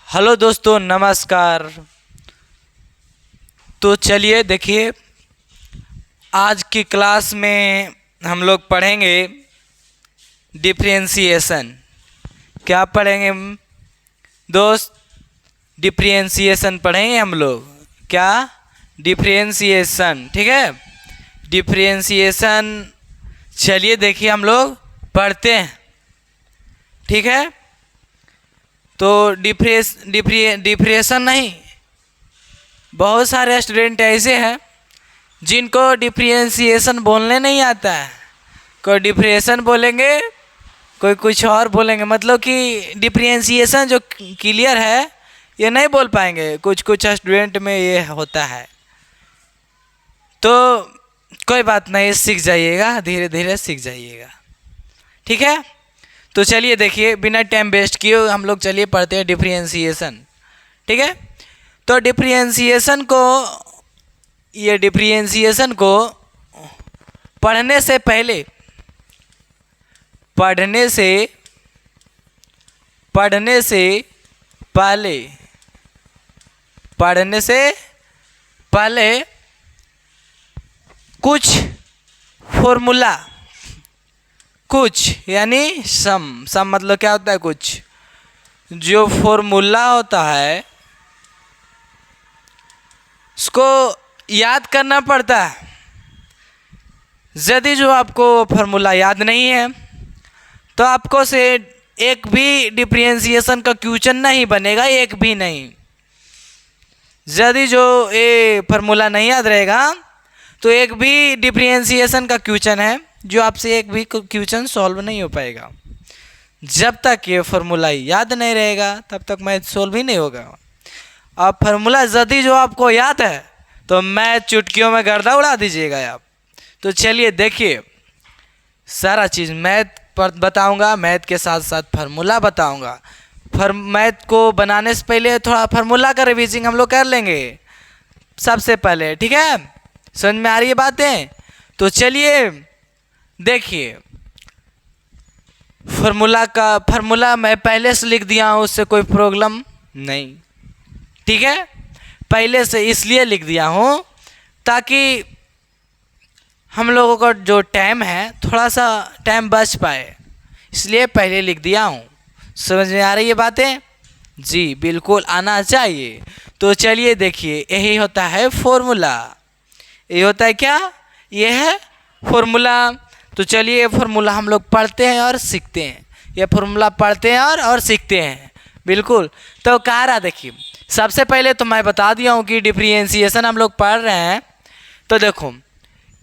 Hello दोस्तों, नमस्कार। तो चलिए देखिए, आज की क्लास में हम लोग पढ़ेंगे डिफरेंशिएशन। क्या पढ़ेंगे दोस्त? डिफरेंशिएशन पढ़ेंगे हम लोग। क्या? डिफरेंशिएशन। ठीक है, डिफरेंशिएशन। चलिए देखिए, हम लोग पढ़ते हैं। ठीक है, तो डिफरेंशिएशन नहीं, बहुत सारे स्टूडेंट ऐसे हैं जिनको डिफरेंशिएशन बोलने नहीं आता है। कोई डिफरेंशिएशन बोलेंगे, कोई कुछ और बोलेंगे, मतलब कि डिफरेंशिएशन जो क्लियर है ये नहीं बोल पाएंगे। कुछ कुछ स्टूडेंट में ये होता है, तो कोई बात नहीं, सीख जाइएगा, धीरे धीरे सीख जाइएगा। ठीक है, तो चलिए देखिए, बिना टाइम वेस्ट किए हम लोग चलिए पढ़ते हैं डिफरेंशिएशन। ठीक है, तो डिफरेंशिएशन को पढ़ने से पहले कुछ फॉर्मूला, कुछ यानी सम मतलब क्या होता है? कुछ जो फॉर्मूला होता है उसको याद करना पड़ता है। यदि जो आपको फॉर्मूला याद नहीं है तो आपको से एक भी डिफरेंशिएशन का क्वेश्चन नहीं बनेगा, एक भी नहीं। यदि जो ये फॉर्मूला नहीं याद रहेगा तो एक भी डिफरेंशिएशन का क्वेश्चन है जो आपसे एक भी क्वेश्चन सॉल्व नहीं हो पाएगा। जब तक ये फॉर्मूला याद नहीं रहेगा तब तक मैथ सॉल्व ही नहीं होगा। अब फार्मूला यदि जो आपको याद है तो मैथ चुटकियों में गर्दा उड़ा दीजिएगा आप। तो चलिए देखिए, सारा चीज़ मैथ पर बताऊंगा, मैथ के साथ साथ फार्मूला बताऊंगा। मैथ को बनाने से पहले थोड़ा फार्मूला का रिवीजिंग हम लोग कर लेंगे सबसे पहले। ठीक है, समझ में आ रही है बातें? तो चलिए देखिए, फार्मूला मैं पहले से लिख दिया हूँ, उससे कोई प्रॉब्लम नहीं। ठीक है, पहले से इसलिए लिख दिया हूँ ताकि हम लोगों का जो टाइम है थोड़ा सा टाइम बच पाए, इसलिए पहले लिख दिया हूँ। समझ में आ रही है बातें? जी बिल्कुल आना चाहिए। तो चलिए देखिए, यही होता है फॉर्मूला। ये होता है क्या? ये है फॉर्मूला। तो चलिए ये फॉर्मूला हम लोग पढ़ते हैं और सीखते हैं। ये फॉर्मूला पढ़ते हैं और सीखते हैं, बिल्कुल। तो कह रहा, देखिए सबसे पहले तो मैं बता दिया हूँ कि डिफरेंशिएशन हम लोग पढ़ रहे हैं। तो देखो,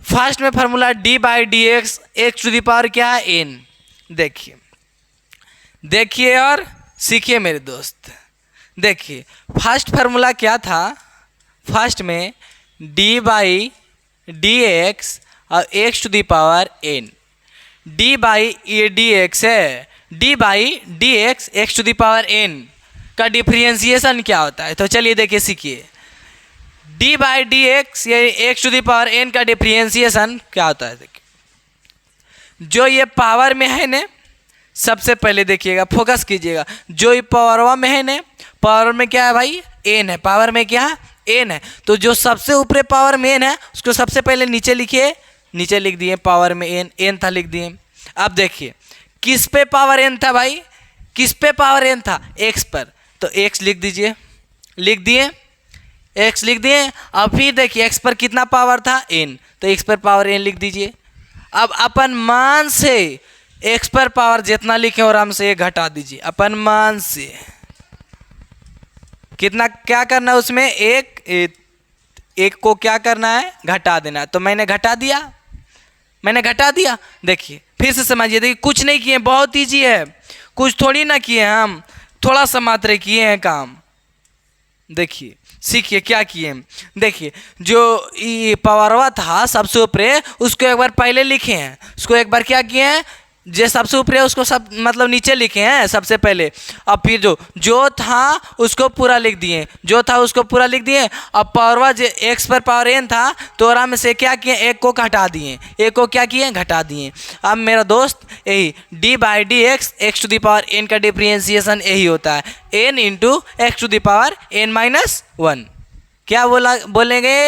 फर्स्ट में फार्मूला d/dx x⁴ क्या है? n। देखिए और सीखिए मेरे दोस्त। देखिए फर्स्ट फार्मूला क्या था? फर्स्ट में d/dx और x⁴n। d/dx है, d/dx x⁴n का डिफरेंशिएशन क्या होता है? तो चलिए देखिए, सीखिए। d/dx यानी x⁴n का डिफरेंशिएशन क्या होता है? देखिए, जो ये पावर में है ना, सबसे पहले देखिएगा, फोकस कीजिएगा। जो ये पावरवा में है ना, पावर में क्या है भाई? n है। पावर में क्या है? n है। तो जो सबसे ऊपरी पावर में n है उसको सबसे पहले नीचे लिखिए। नीचे लिख दिए, पावर में n था, लिख दिए। अब देखिए किस पे पावर n था भाई? किस पे पावर n था? x पर। तो x लिख दीजिए, लिख दिए, x लिख दिए। अब फिर देखिए x पर कितना पावर था? n। तो x पर पावर n लिख दीजिए। अब अपन मान से x पर पावर जितना लिखे और आराम से घटा दीजिए। अपन मान से कितना क्या करना है उसमें? एक को क्या करना है? घटा देना। तो मैंने घटा दिया। देखिए फिर से समझिए, देखिए कुछ नहीं किए, बहुत ईजी है, कुछ थोड़ी ना किए, हम थोड़ा सा मात्र किए हैं काम। देखिए सीखिए क्या किए। देखिए जो ये पावरवा था सबसे ऊपर, उसको एक बार पहले लिखे हैं, उसको एक बार क्या किए हैं? जो सबसे ऊपर है उसको सब मतलब नीचे लिखे हैं सबसे पहले। अब फिर जो था उसको पूरा लिख दिए, अब पावरवा जो x पर पावर n था तो आराम से क्या किए? एक को घटा दिए, एक को क्या किए? घटा दिए। अब मेरा दोस्त यही d by d x to the power n का डिफरेंशिएशन यही होता है, n into x to the power n minus one. क्या बोलेंगे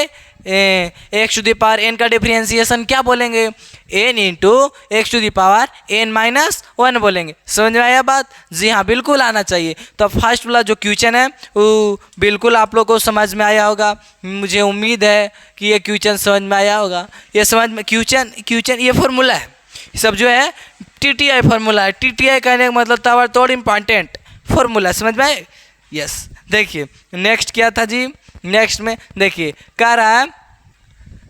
x to the power n का डिफरेंशिएशन क्या बोलेंगे, n into x to the power n minus one बोलेंगे। समझ में आया बात? जी हाँ, बिल्कुल आना चाहिए। तो फर्स्ट वाला जो क्वेश्चन है वो बिल्कुल आप लोग को समझ में आया होगा, मुझे उम्मीद है कि ये क्वेश्चन समझ में आया होगा। ये समझ में क्वेश्चन ये फॉर्मूला है, सब जो है TTI फार्मूला है। TTI कहने का मतलब ताबड़तोड़ इम्पॉर्टेंट फार्मूला, समझ में आए? यस। देखिए नेक्स्ट क्या था जी, नेक्स्ट में देखिए कह रहा है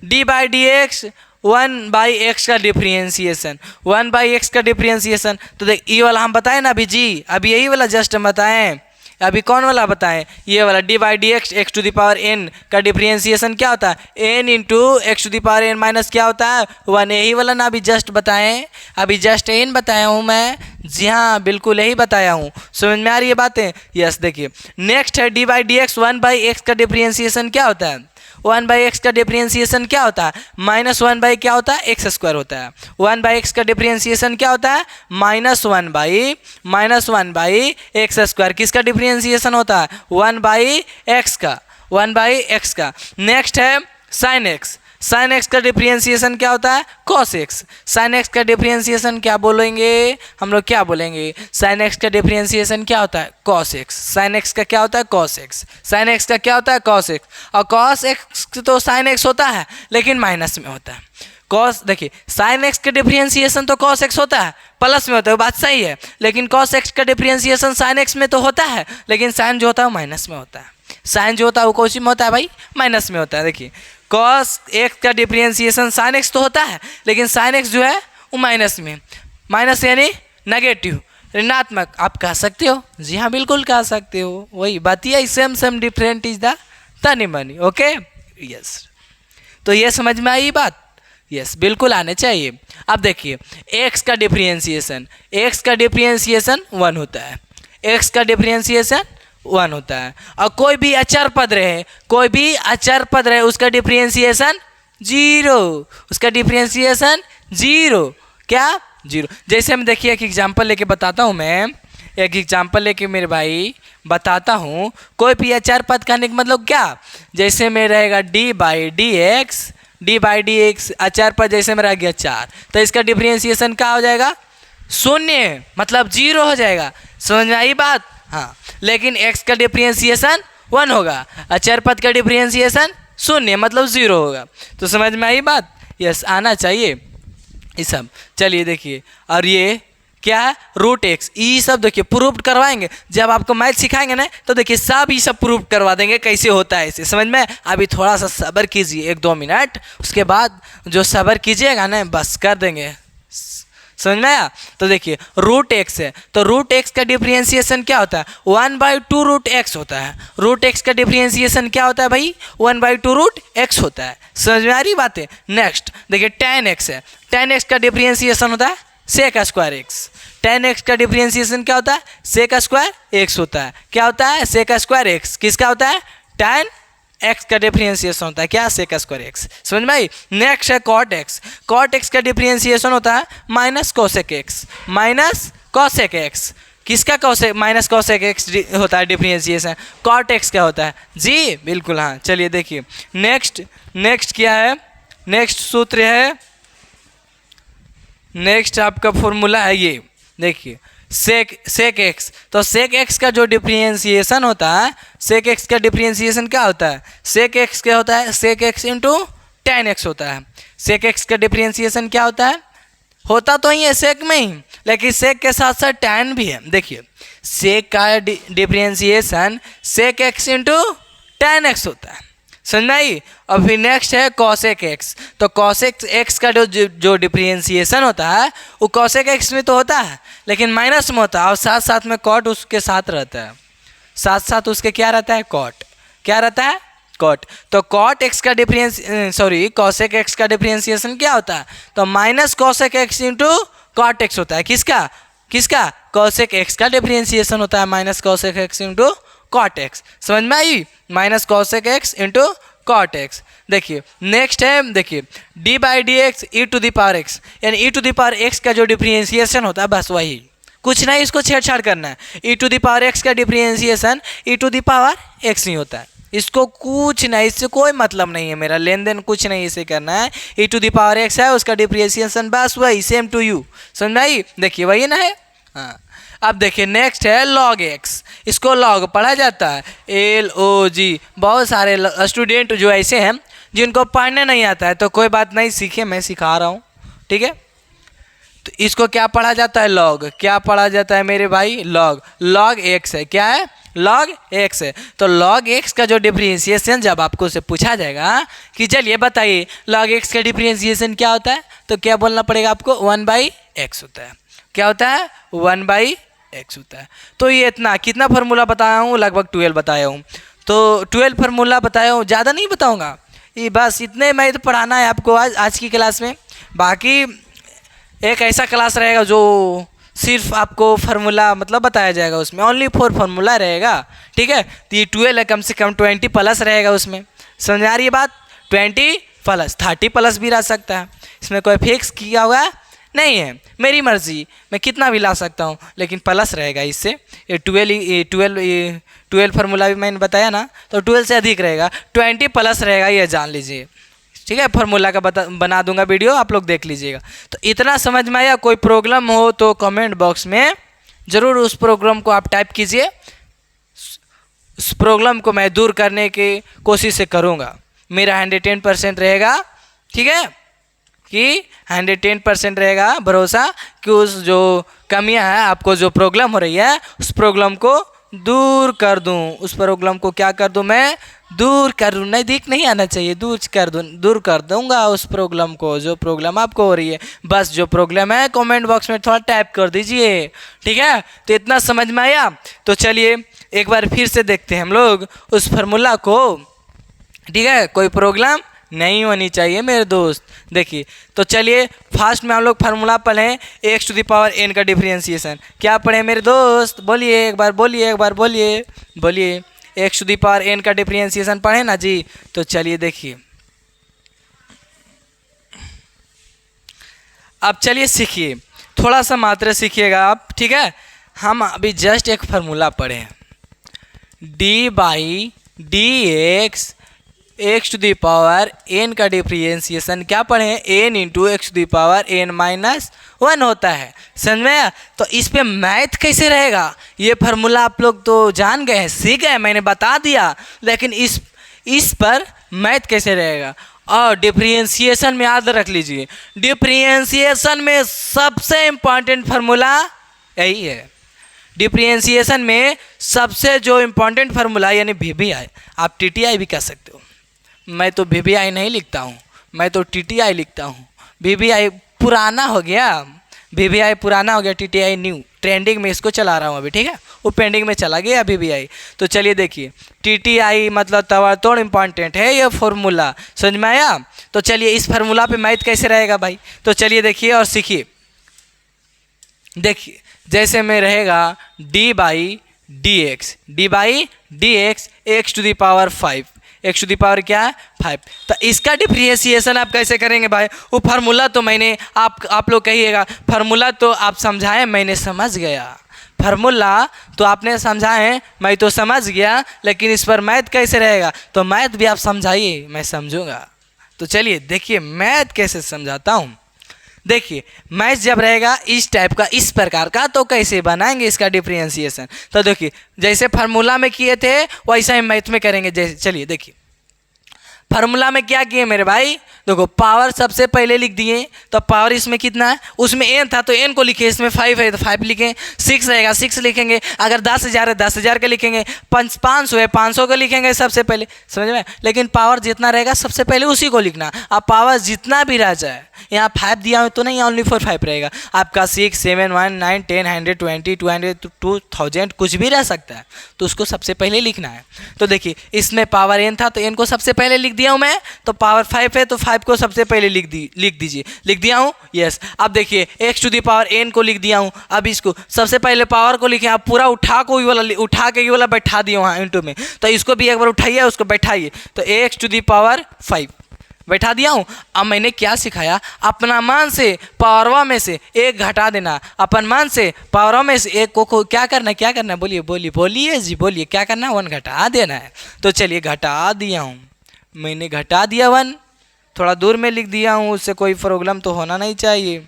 d by d x one by x का डिफरेंशिएशन, वन बाई एक्स का डिफरेंशिएशन। तो देख ये वाला हम बताएं ना अभी जी, अभी यही वाला जस्ट बताएं। अभी कौन वाला बताएं? ये वाला d by d x x to the power n का डिफरेंशिएशन क्या होता है, n into x to the power n minus क्या होता है वन। यही वाला ना अभी जस्ट बताएं, अभी जस्ट एन बताया हूँ मैं। जी हाँ, बिल्कुल यही बताया हूँ। समझ में आ रही है बातें? यस। देखिए नेक्स्ट है d by d x one by x का डिफरेंशिएशन क्या होता है, वन बाई एक्स का डिफरेंशिएशन क्या होता है, माइनस वन बाई क्या होता है एक्स स्क्वायर होता है। वन बाई एक्स का डिफरेंशिएशन क्या होता है, minus one by x square. किसका डिफरेंशिएशन होता है, वन बाई एक्स का, वन बाई एक्स का। नेक्स्ट है साइन एक्स, साइन एक्स का डिफरेंशिएशन क्या होता है, कॉस एक्स। साइन एक्स का डिफरेंशिएशन क्या बोलेंगे हम लोग, क्या बोलेंगे, साइन एक्स का डिफरेंशिएशन क्या होता है, कॉस एक्स। साइन एक्स का क्या होता है, कॉस एक्स। साइन एक्स का क्या होता है, कॉस एक्स। और कॉस एक्स तो साइन एक्स होता है लेकिन माइनस में होता है। कॉस देखिए साइन एक्स का डिफरेंशिएशन तो कॉस एक्स होता है, प्लस में होता है, वो बात सही है। लेकिन कॉस एक्स का डिफरेंशिएशन साइन एक्स में तो होता है, लेकिन साइन जो होता है वो माइनस में होता है। साइन जो होता है वो कौन सी में होता है भाई, माइनस में होता है। देखिए कॉस एक्स का डिफरेंशिएशन साइन एक्स तो होता है, लेकिन साइन एक्स जो है वो माइनस में, माइनस यानी नेगेटिव, ऋणात्मक आप कह सकते हो। जी हाँ, बिल्कुल कह सकते हो, वही बात ही सेम डिफरेंट इज द तनी मनी। ओके यस, तो ये समझ में आई बात? यस, बिल्कुल आने चाहिए। अब देखिए एक्स का डिफरेंशिएशन, एक्स का डिफरेंशिएशन वन होता है, एक्स का डिफरेंशिएशन वन होता है। और कोई भी अचर पद रहे, कोई भी अचर पद रहे, उसका डिफरेंशिएशन जीरो, उसका डिफरेंशिएशन जीरो। क्या? जीरो। जैसे मैं देखिए एक एग्जांपल लेके बताता हूँ, मैं एक एग्जांपल लेके मेरे भाई बताता हूँ। कोई भी अचर पद कहने का मतलब क्या, जैसे में रहेगा डी बाई डी एक्स अचर पद जैसे में रह गया चार, तो इसका डिफरेंशिएशन क्या हो जाएगा, शून्य, मतलब जीरो हो जाएगा। समझ में आई बात? हाँ, लेकिन x का डिफरेंशिएशन वन होगा, अचर पद का डिफरेंशिएशन शून्य, मतलब जीरो होगा। तो समझ में आई बात? यस, आना चाहिए ये सब। चलिए देखिए, और ये क्या है, रूट एक्स। ये सब देखिए प्रूफ करवाएंगे, जब आपको मैथ सिखाएंगे ना तो देखिए सब ये सब प्रूफ करवा देंगे कैसे होता है इसे। समझ में? अभी थोड़ा सा सब्र कीजिए, 1-2 मिनट, उसके बाद जो सब्र कीजिएगा ना बस कर देंगे। समझ में आया? तो देखिए रूट एक्स है, तो रूट एक्स का डिफरेंशिएशन क्या होता है, 1/2 रूट एक्स होता है। रूट एक्स का डिफरेंशिएशन क्या होता है भाई, 1/2 रूट एक्स होता है। समझ में आ रही बातें? नेक्स्ट देखिए tan एक्स है, tan एक्स का डिफरेंशिएशन होता है sec square x. tan x का डिफरेंशिएशन क्या होता है, सेक स्क्वायर एक्स होता है। क्या होता है, सेक स्क्वायर एक्स। किसका होता है, tan एक्स का डिफरेंशिएशन होता है क्या, सेक स्क्वायर एक्स। समझ में आई? नेक्स्ट है कॉट एक्स। कॉट एक्स का डिफरेंशिएशन होता है minus cosec x, minus cosec x. किसका कोसेक, माइनस कोसेक एक्स होता है डिफरेंशिएशन, कॉट एक्स का होता है। जी बिल्कुल, हाँ। चलिए देखिए नेक्स्ट क्या है, नेक्स्ट सूत्र है, नेक्स्ट आपका फॉर्मूला है ये देखिए सेक एक्स। तो सेक एक्स का जो डिफरेंशिएशन होता है, सेक एक्स का डिफरेंशिएशन क्या होता है, सेक एक्स क्या होता है, sec x into tan x होता है। सेक एक्स का डिफरेंशिएशन क्या होता है, होता तो ही है सेक में ही, लेकिन सेक के साथ साथ tan भी है। देखिए सेक का differentiation sec x into tan x होता है। समझ में आई? और फिर नेक्स्ट है कॉसेक एक्स। तो कॉसेक एक्स का जो डिफरेंशिएशन होता है वो कॉसेक एक्स में तो होता है लेकिन माइनस में होता है, और साथ साथ में कॉट उसके साथ रहता है, साथ साथ उसके क्या रहता है, कॉट। क्या रहता है, कॉट। तो कॉट एक्स का कॉसेक एक्स का डिफरेंशिएशन क्या होता है, तो minus cosec x into cot x होता है। किसका कॉसेक एक्स का डिफरेंशिएशन होता है minus cosec x into cot x. समझ में आई? Minus cosec x into cot x. देखिए नेक्स्ट है, देखिए d by d x e to the power x, यानी e to the power x का जो डिफरेंशिएशन होता है बस वही, कुछ नहीं इसको छेड़छाड़ करना है। E to the power x का differentiation e to the power x नहीं होता है, इसको कुछ नहीं, इससे कोई मतलब नहीं है, मेरा लेन देन कुछ नहीं इसे करना है। E to the power x है, उसका डिफरेंशिएशन बस वही, सेम टू यू, समझाई? देखिए वही ना है। हाँ अब देखिए नेक्स्ट है लॉग एक्स, इसको लॉग पढ़ा जाता है, LOG। बहुत सारे स्टूडेंट जो ऐसे हैं जिनको पढ़ने नहीं आता है, तो कोई बात नहीं, सीखे, मैं सिखा रहा हूँ, ठीक है। तो इसको क्या पढ़ा जाता है? लॉग। क्या पढ़ा जाता है मेरे भाई? लॉग। लॉग एक्स है, क्या है? लॉग एक्स है। तो लॉग एक्स का जो डिफरेंशिएशन जब आपको से पूछा जाएगा कि चलिए बताइए लॉग एक्स का डिफरेंशिएशन क्या होता है, तो क्या बोलना पड़ेगा आपको? 1/x होता है। क्या होता है? 1/x होता है। तो ये इतना, कितना फार्मूला बताया हूँ? लगभग 12 बताया हूँ। तो 12 फार्मूला बताया हूँ, ज़्यादा नहीं बताऊँगा, ये बस इतने मैं तो पढ़ाना है आपको आज की क्लास में। बाकी एक ऐसा क्लास रहेगा जो सिर्फ आपको फार्मूला मतलब बताया जाएगा, उसमें ओनली 4 फार्मूला रहेगा, ठीक है। तो ये 12 है, कम से कम 20 प्लस रहेगा उसमें, समझ आ रही है बात? 20 प्लस 30 प्लस भी रह सकता है, इसमें कोई फिक्स किया हुआ नहीं है, मेरी मर्जी, मैं कितना भी ला सकता हूँ, लेकिन प्लस रहेगा इससे। ये 12 फार्मूला भी मैंने बताया ना, तो 12 से अधिक रहेगा, 20 प्लस रहेगा, ये जान लीजिए, ठीक है। फार्मूला का बना दूंगा वीडियो, आप लोग देख लीजिएगा। तो इतना समझ में आया? कोई प्रॉब्लम हो तो कमेंट बॉक्स में ज़रूर उस प्रॉब्लम को आप टाइप कीजिए, उस प्रॉब्लम को मैं दूर करने की कोशिश से करूँगा, मेरा 110% रहेगा, ठीक है, कि 110% रहेगा भरोसा कि उस जो कमियां हैं, आपको जो प्रॉब्लम हो रही है, उस प्रॉब्लम को दूर कर दूं, उस प्रॉब्लम को क्या कर दूं? मैं दूर कर दूं, नज़दीक नहीं आना चाहिए, दूर कर दूंगा उस प्रॉब्लम को, जो प्रॉब्लम आपको हो रही है। बस जो प्रॉब्लम है कमेंट बॉक्स में थोड़ा टाइप कर दीजिए, ठीक है। तो इतना समझ में आया? तो चलिए एक बार फिर से देखते हैं हम लोग उस फार्मूला को, ठीक है। कोई प्रॉब्लम नहीं होनी चाहिए मेरे दोस्त। देखिए तो चलिए फास्ट में हम लोग फार्मूला पढ़ें, x to the power n का डिफरेंशिएशन। क्या पढ़े मेरे दोस्त? बोलिए एक बार, बोलिए एक बार, बोलिए बोलिए। x to the power n का डिफरेंशिएशन पढ़े ना जी? तो चलिए देखिए, अब चलिए सीखिए, थोड़ा सा मात्र सीखिएगा आप, ठीक है। हम अभी जस्ट एक फार्मूला पढ़े, d/dx x to the power n का डिफरेंशिएशन क्या पढ़े? n into x to the power n-1 होता है, समझ में? तो इस पे मैथ कैसे रहेगा? ये फार्मूला आप लोग तो जान गए हैं, सीख गए, मैंने बता दिया, लेकिन इस पर मैथ कैसे रहेगा? और डिफरेंशिएशन में याद रख लीजिए, डिफरेंशिएशन में सबसे इम्पॉर्टेंट फार्मूला यही है। डिफरेंशिएशन में सबसे जो इम्पॉर्टेंट फार्मूला यानी VBI, आप TTI भी कह सकते हो, मैं तो VBI नहीं लिखता हूँ, मैं तो TTI लिखता हूँ। VBI पुराना हो गया, VBI पुराना हो गया, TTI न्यू, ट्रेंडिंग में इसको चला रहा हूँ अभी, ठीक है। वो पेंडिंग में चला गया VBI। तो चलिए देखिए, TTI मतलब ताबड़तोड़ इम्पॉर्टेंट है ये फार्मूला, समझ में आया? तो चलिए इस फार्मूला पे मैथ कैसे रहेगा भाई? तो चलिए देखिए और सीखिए। देखिए जैसे में रहेगा d/dx x to the power 5, x to the power क्या है? 5। तो इसका डिफरेंशिएशन आप कैसे करेंगे भाई? वो फार्मूला तो मैंने आप लोग कहिएगा, फार्मूला तो आप समझाएं, मैंने समझ गया, फार्मूला तो आपने समझाएं, मैं तो समझ गया, लेकिन इस पर मैथ कैसे रहेगा? तो मैथ भी आप समझाइए, मैं समझूंगा। तो चलिए देखिए मैथ कैसे समझाता हूँ। देखिए मैथ जब रहेगा इस टाइप का, इस प्रकार का, तो कैसे बनाएंगे इसका डिफरेंशिएशन? तो देखिए जैसे फार्मूला में किए थे वैसा ही मैथ में करेंगे। जैसे चलिए देखिए फार्मूला में क्या किए मेरे भाई? देखो पावर सबसे पहले लिख दिए, तो पावर इसमें कितना है? उसमें n था तो n को लिखे, इसमें 5 है तो 5 लिखें, 6 रहेगा 6 लिखेंगे, अगर 10,000 है 10,000 का लिखेंगे, 500 है 500 का लिखेंगे सबसे पहले, समझ में? लेकिन पावर जितना रहेगा सबसे पहले उसी को लिखना। अब पावर जितना भी रह जाए यहाँ 5 दिया हो तो नहीं, ओनली फॉर 5 रहेगा। आपका 6, 7, 1, 9, 10, 100, 20, 200, 2000 कुछ भी रह सकता है, तो उसको सबसे पहले लिखना है। तो देखिए इसमें पावर n था तो n को सबसे पहले लिख दिया हूँ मैं, तो पावर 5 है तो 5 को सबसे पहले लिख दीजिए। लिख दिया हूँ, यस। अब देखिए x to the power n को लिख दिया हूँ। अब इसको सबसे पहले पावर को लिखे, आप पूरा उठा के ये वाला बैठा दिया वहाँ इंटू में, तो इसको भी एक बार उठाइए, उसको बैठाइए, तो x टू दी पावर 5 बैठा दिया हूँ। अब मैंने क्या सिखाया, अपना मान से पावरवा में से एक घटा देना, अपन मान से पावरवा में से एक को क्या करना है, बोलिए जी, बोलिए क्या करना है, 1 घटा देना है। तो चलिए घटा दिया हूँ, मैंने घटा दिया 1, थोड़ा दूर में लिख दिया हूँ, उससे कोई प्रॉब्लम तो होना नहीं चाहिए।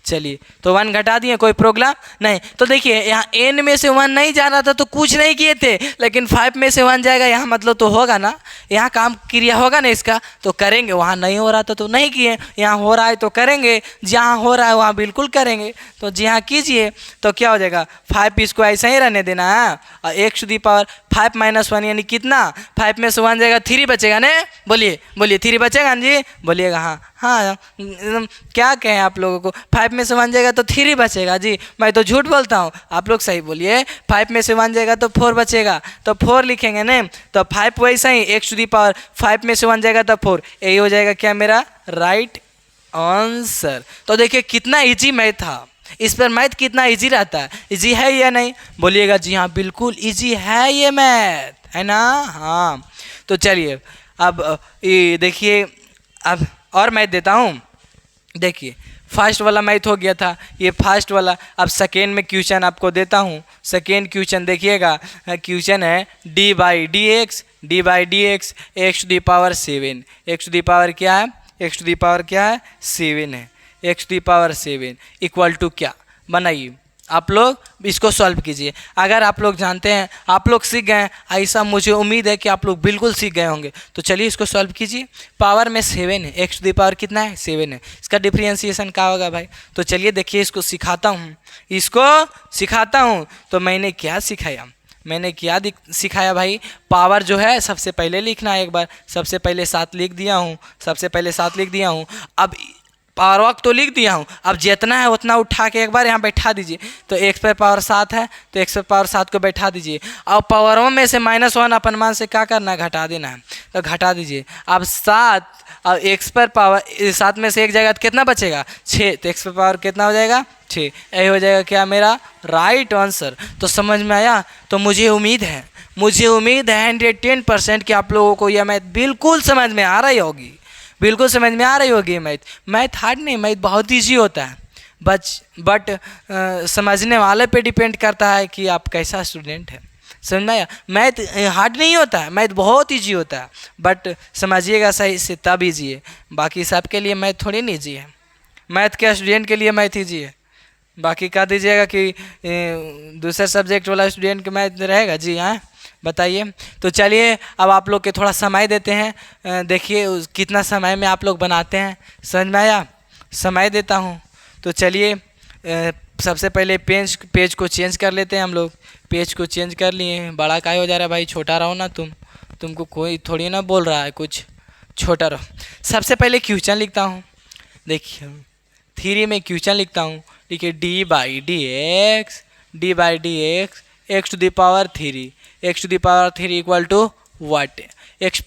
चलिए तो 1 घटा दिए, कोई प्रॉब्लम नहीं। तो देखिए यहाँ n में से 1 नहीं जा रहा था तो कुछ नहीं किए थे, लेकिन 5 में से 1 जाएगा, यहाँ मतलब तो होगा ना, यहाँ काम क्रिया होगा ना इसका, तो करेंगे। वहाँ नहीं हो रहा था तो नहीं किए, यहाँ हो रहा है तो करेंगे, जहाँ हो रहा है वहाँ बिल्कुल करेंगे। तो जी हाँ कीजिए, तो क्या हो जाएगा 5, इसको ऐसा ही रहने देना है। और x to the power 5 minus 1 यानी कितना, 5 में से 1 जाएगा, 3 बचेगा ना, बोलिए 3 बचेगा ना जी, बोलिएगा हाँ एकदम क्या कहें आप लोगों को, 5 में से 1 जाएगा तो 3 बचेगा जी, मैं तो झूठ बोलता हूँ, आप लोग सही बोलिए। 5 में से 1 जाएगा तो 4 बचेगा, तो 4 लिखेंगे ना, तो 5 वैसा ही x टू दी पावर 5 में से 1 जाएगा तो 4, यही हो जाएगा क्या मेरा राइट आंसर। तो देखिए कितना इजी मैथ था, इस पर मैथ कितना इजी रहता है, इजी है या नहीं, बोलिएगा जी हाँ बिल्कुल इजी है ये मैथ, है ना। हाँ तो चलिए अब ये देखिए, अब और मैथ देता हूँ। देखिए फर्स्ट वाला मैथ हो गया था, ये फर्स्ट वाला। अब सेकेंड में क्वेश्चन आपको देता हूँ। सेकेंड क्वेश्चन देखिएगा, क्वेश्चन है d by d x x to the power 7, x to the power क्या है, एक्स टू दी पावर क्या है 7 है, x to the power 7 equal to क्या, बनाइए आप लोग इसको सॉल्व कीजिए। अगर आप लोग जानते हैं, आप लोग सीख गए, ऐसा मुझे उम्मीद है कि आप लोग बिल्कुल सीख गए होंगे। तो चलिए इसको सॉल्व कीजिए। पावर में 7 है, एक्स टू दी पावर कितना है 7 है, इसका डिफरेंशिएशन क्या होगा भाई। तो चलिए देखिए इसको सिखाता हूँ। तो मैंने क्या सिखाया, सिखाया भाई, पावर जो है सबसे पहले लिखना है। एक बार सबसे पहले 7 लिख दिया हूँ, अब पावर वक्त तो लिख दिया हूँ, अब जितना है उतना उठा के एक बार यहाँ बैठा दीजिए। तो x पर पावर 7 है तो x पर पावर 7 को बैठा दीजिए। अब पावरों में से -1 अपन मान से क्या करना है, घटा देना है, तो घटा दीजिए। अब 7 और x पर पावर 7 में से एक जगह तो कितना बचेगा 6, तो x पर पावर कितना हो जाएगा 6, यही हो जाएगा क्या मेरा राइट आंसर। तो समझ में आया। तो मुझे उम्मीद है 110% कि आप लोगों को यह मैथ बिल्कुल समझ में आ रही होगी। मैथ हार्ड नहीं, मैथ बहुत ईजी होता है, बट समझने वाले पे डिपेंड करता है कि आप कैसा स्टूडेंट है। समझ में आया। मैथ हार्ड नहीं होता है, मैथ बहुत ईजी होता है, बट समझिएगा सही से तब ईजी है। बाकी सबके लिए मैथ थोड़ी नहीं ईजी है, मैथ के स्टूडेंट के लिए मैथ ईजी है। बाकी कह दीजिएगा कि दूसरे सब्जेक्ट वाला स्टूडेंट का मैथ रहेगा जी, हाँ बताइए। तो चलिए अब आप लोग के थोड़ा समय देते हैं, देखिए कितना समय में आप लोग बनाते हैं, समझ में आया। समय देता हूँ। तो चलिए सबसे पहले पेज को चेंज कर लेते हैं हम लोग। पेज को चेंज कर लिए। बड़ा काहे हो जा रहा है भाई, छोटा रहो ना, तुमको कोई थोड़ी ना बोल रहा है, कुछ छोटा रहो। सबसे पहले क्वेश्चन लिखता हूँ। देखिए 3 में क्वेश्चन लिखता हूँ। देखिए d by d x x to the power 3, x to the power 3 equal to what, x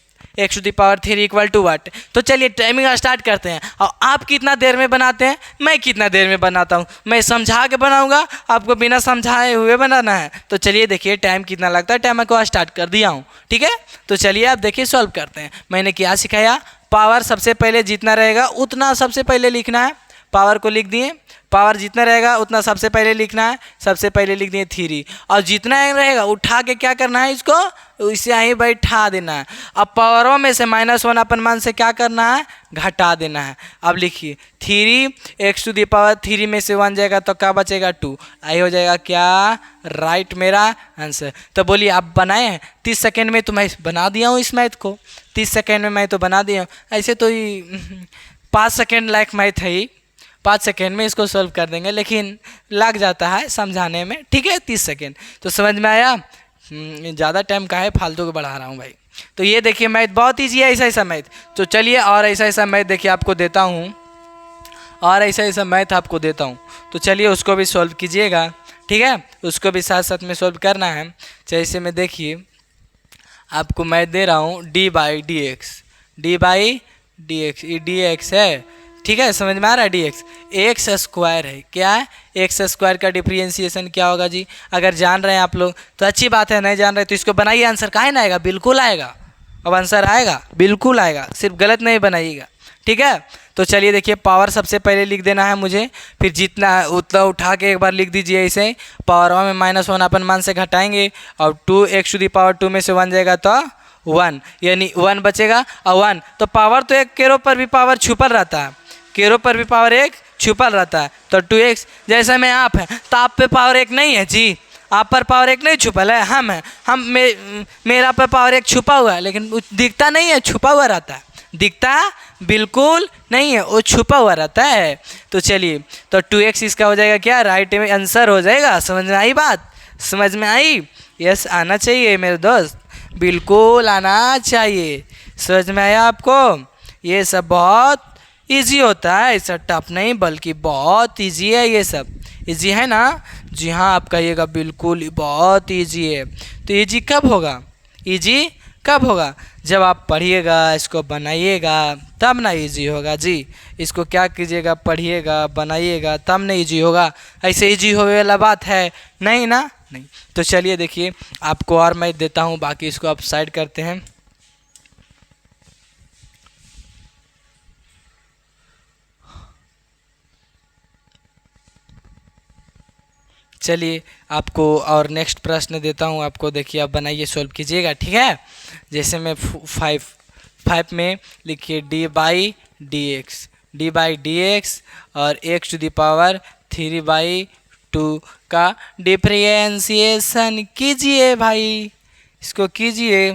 to the power 3 equal to what. तो चलिए टाइमिंग स्टार्ट करते हैं। और आप कितना देर में बनाते हैं, मैं कितना देर में बनाता हूँ। मैं समझा के बनाऊँगा, आपको बिना समझाए हुए बनाना है। तो चलिए देखिए टाइम कितना लगता है, टाइमर को स्टार्ट कर दिया हूँ, ठीक है। तो चलिए आप देखिए सॉल्व करते हैं। मैंने क्या सिखाया, पावर सबसे पहले जितना रहेगा उतना सबसे पहले लिखना है। पावर को लिख दिए, पावर जितना रहेगा उतना सबसे पहले लिखना है। सबसे पहले लिख दिए 3, और जितना रहेगा उठा के क्या करना है, इसको इसे यहीं बैठा देना है। अब पावरों में से -1 अपन मान से क्या करना है, घटा देना है। अब लिखिए 3 एक्स टू द पावर 3 में से 1 जाएगा तो क्या बचेगा 2, आई हो जाएगा क्या राइट मेरा आंसर। तो बोलिए आप बनाए हैं 30 सेकेंड में, तो मैं बना दिया हूँ इस मैथ को 30 सेकेंड में मैं तो बना दिया हूँ। ऐसे तो 5 सेकेंड लाइक मैथ है ही, 5 सेकेंड में इसको सॉल्व कर देंगे, लेकिन लग जाता है समझाने में, ठीक है 30 सेकेंड। तो समझ में आया। ज़्यादा टाइम का है, फालतू को बढ़ा रहा हूँ भाई। तो ये देखिए मैथ बहुत ईजी है, ऐसा मैथ। तो चलिए और ऐसा मैथ देखिए आपको देता हूँ। और ऐसा ऐसा मैथ आपको देता हूँ, तो चलिए उसको भी सॉल्व कीजिएगा, ठीक है। उसको भी साथ साथ में सॉल्व करना है। जैसे में देखिए आपको मैं दे रहा हूँ D by d x, D by d x, ये डी एक्स है, ठीक है, समझ में आ रहा है। डी एक्स एक्स स्क्वायर है, क्या है, एक्स स्क्वायर का डिफरेंशिएशन क्या होगा जी। अगर जान रहे हैं आप लोग तो अच्छी बात है, नहीं जान रहे तो इसको बनाइए, आंसर काहे ना आएगा, बिल्कुल आएगा। अब आंसर आएगा, बिल्कुल आएगा, सिर्फ गलत नहीं बनाइएगा, ठीक है। तो चलिए देखिए, पावर सबसे पहले लिख देना है मुझे, फिर जितना है उतना उठा के एक बार लिख दीजिए ऐसे। पावर में -1 अपन मान से घटाएंगे और 2x⁴ में से 1 जाएगा तो 1, यानी 1 बचेगा और 1, तो पावर तो एक केरो पर भी पावर छुपल रहता है, केरो पर भी पावर एक छुपल रहता है। तो 2x जैसा में आप है तो आप पे पावर एक नहीं है जी, आप पर पावर एक नहीं छुपल है, हम है, मेरा पर पावर एक छुपा हुआ है, लेकिन दिखता नहीं है, छुपा हुआ रहता है, दिखता बिल्कुल नहीं है, वो छुपा हुआ रहता है। तो चलिए, तो 2x इसका हो जाएगा क्या, राइट में आंसर हो जाएगा। समझ में आई बात, समझ में आई। यस आना चाहिए मेरे दोस्त, बिल्कुल आना चाहिए। समझ में आया आपको, ये सब बहुत इजी होता है, ऐसा टफ नहीं बल्कि बहुत इजी है, ये सब इजी है ना। जी हाँ, आप कहिएगा बिल्कुल बहुत इजी है। तो इजी कब होगा, इजी कब होगा, जब आप पढ़िएगा, इसको बनाइएगा, तब ना इजी होगा जी। इसको क्या कीजिएगा, पढ़िएगा, बनाइएगा, तब ना इजी होगा, ऐसे इजी होने वाला बात है नहीं ना, नहीं। तो चलिए देखिए, आपको और मैं देता हूँ, बाकी इसको आप साइड करते हैं। चलिए आपको और नेक्स्ट प्रश्न देता हूँ आपको, देखिए आप बनाइए, सॉल्व कीजिएगा, ठीक है। जैसे मैं 5 में लिखिए D by d x, D by d x और x⁴ का डिफरेंशिएशन कीजिए भाई, इसको कीजिए।